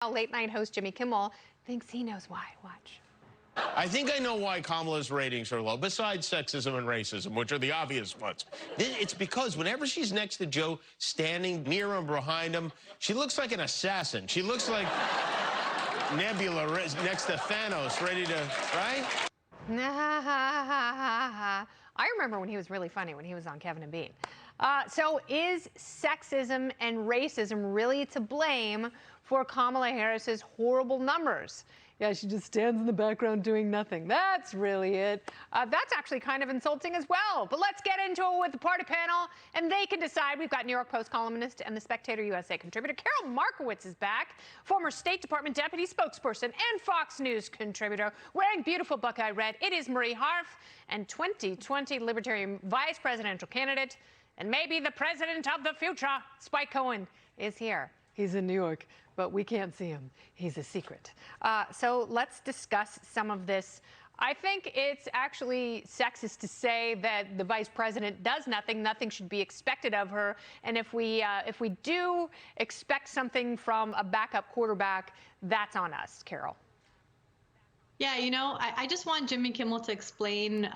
Late night host Jimmy Kimmel thinks he knows why. Watch. I think I know why Kamala's ratings are low, besides sexism and racism, which are the obvious ones. It's because whenever she's next to Joe, standing near him, behind him, she looks like an assassin. She looks like Nebula next to Thanos, ready to, right? I remember when he was really funny when he was on Kevin and Bean. So is sexism and racism really to blame for Kamala Harris's horrible numbers? Yeah, she just stands in the background doing nothing. That's really it. That's actually kind of insulting as well. But let's get into it with the party panel, and they can decide. We've got New York Post columnist and the Spectator USA contributor Karol Markowicz is back, former State Department deputy spokesperson and Fox News contributor, wearing beautiful Buckeye red. It is Marie Harf, and 2020 Libertarian vice presidential candidate, and maybe the president of the future, Spike Cohen, is here. He's in New York, but we can't see him. He's a secret. So let's discuss some of this. I think it's actually sexist to say that the vice president does nothing. Nothing should be expected of her. And if we do expect something from a backup quarterback, that's on us, Karol. Yeah, you know, I just want Jimmy Kimmel to explain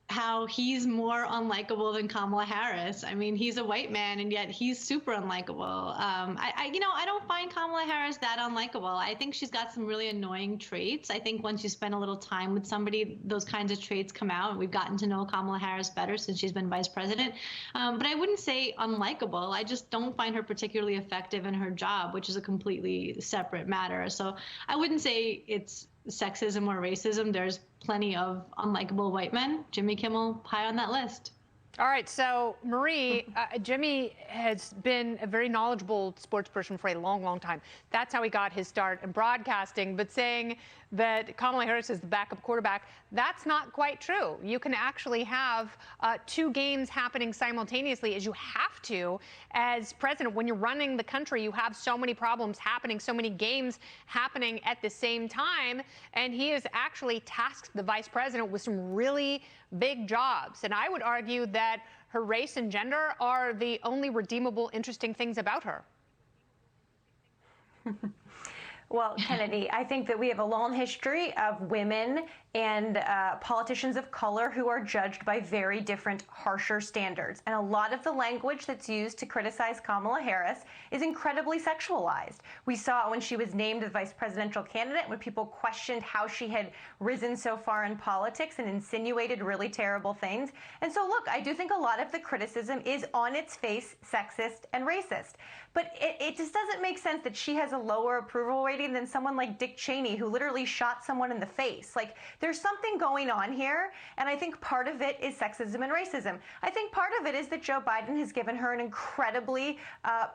how he's more unlikable than Kamala Harris. I mean, he's a white man, and yet he's super unlikable. I don't find Kamala Harris that unlikable. I think she's got some really annoying traits. I think once you spend a little time with somebody, those kinds of traits come out. We've gotten to know Kamala Harris better since she's been vice president. But I wouldn't say unlikable. I just don't find her particularly effective in her job, which is a completely separate matter. So I wouldn't say it's sexism or racism. There's plenty of unlikable white men. Jimmy Kimmel, high on that list. All right, so Marie, Jimmy has been a very knowledgeable sports person for a long, long time. That's how he got his start in broadcasting. But saying that Kamala Harris is the backup quarterback, that's not quite true. You can actually have two games happening simultaneously, as you have to as president. When you're running the country, you have so many problems happening, so many games happening at the same time. And he has actually tasked the vice president with some really big jobs. And I would argue that her race and gender are the only redeemable, interesting things about her. Well, Kennedy, I think that we have a long history of women and politicians of color who are judged by very different, harsher standards. And a lot of the language that's used to criticize Kamala Harris is incredibly sexualized. We saw it when she was named the vice presidential candidate, when people questioned how she had risen so far in politics and insinuated really terrible things. And so, look, I do think a lot of the criticism is on its face sexist and racist. But it just doesn't make sense that she has a lower approval rating than someone like Dick Cheney, who literally shot someone in the face. Like, there's something going on here, and I think part of it is sexism and racism. I think part of it is that Joe Biden has given her an incredibly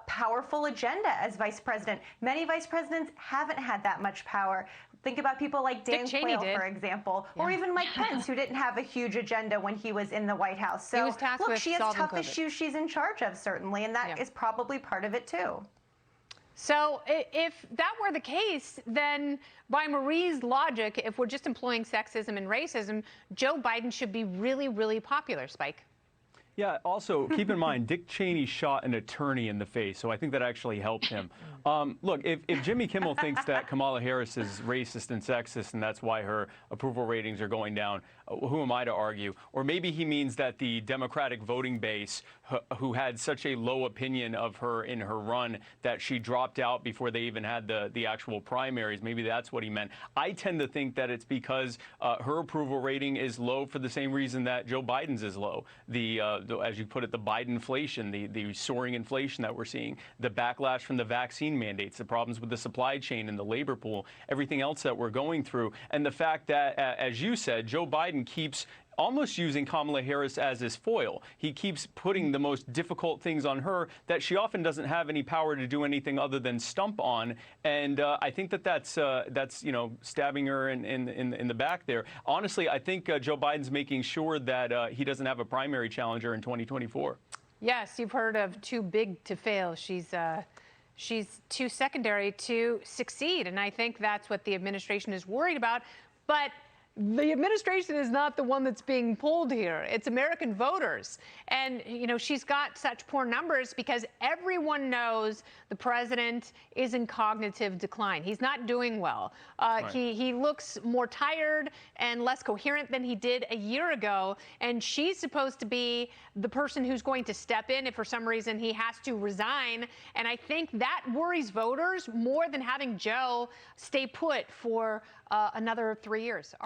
powerful agenda as vice president. Many vice presidents haven't had that much power. Think about people like Dan Quayle, for example, or even Mike Pence, who didn't have a huge agenda when he was in the White House. So, look, she has tough issues she's in charge of, certainly, and that is probably part of it, too. So if that were the case, then by Marie's logic, if we're just employing sexism and racism, Joe Biden should be really, really popular, Spike. Yeah, also, keep in mind, Dick Cheney shot an attorney in the face, so I think that actually helped him. Look, if Jimmy Kimmel thinks that Kamala Harris is racist and sexist and that's why her approval ratings are going down, who am I to argue? Or maybe he means that the Democratic voting base, who had such a low opinion of her in her run that she dropped out before they even had the actual primaries, maybe that's what he meant. I tend to think that it's because her approval rating is low for the same reason that Joe Biden's is low. As you put it, the Bidenflation, the soaring inflation that we're seeing, the backlash from the vaccine mandates, the problems with the supply chain and the labor pool, everything else that we're going through, and the fact that, as you said, Joe Biden keeps almost using Kamala Harris as his foil. He keeps putting the most difficult things on her that she often doesn't have any power to do anything other than stump on. And I think that's stabbing her in the back there. Honestly, I think Joe Biden's making sure that he doesn't have a primary challenger in 2024. Yes, you've heard of too big to fail. She's too secondary to succeed, and I think that's what the administration is worried about. But the administration is not the one that's being pulled here. It's American voters. And, you know, she's got such poor numbers because everyone knows the president is in cognitive decline. He's not doing well. Right. He looks more tired and less coherent than he did a year ago. And she's supposed to be the person who's going to step in if for some reason he has to resign. And I think that worries voters more than having Joe stay put for another 3 years.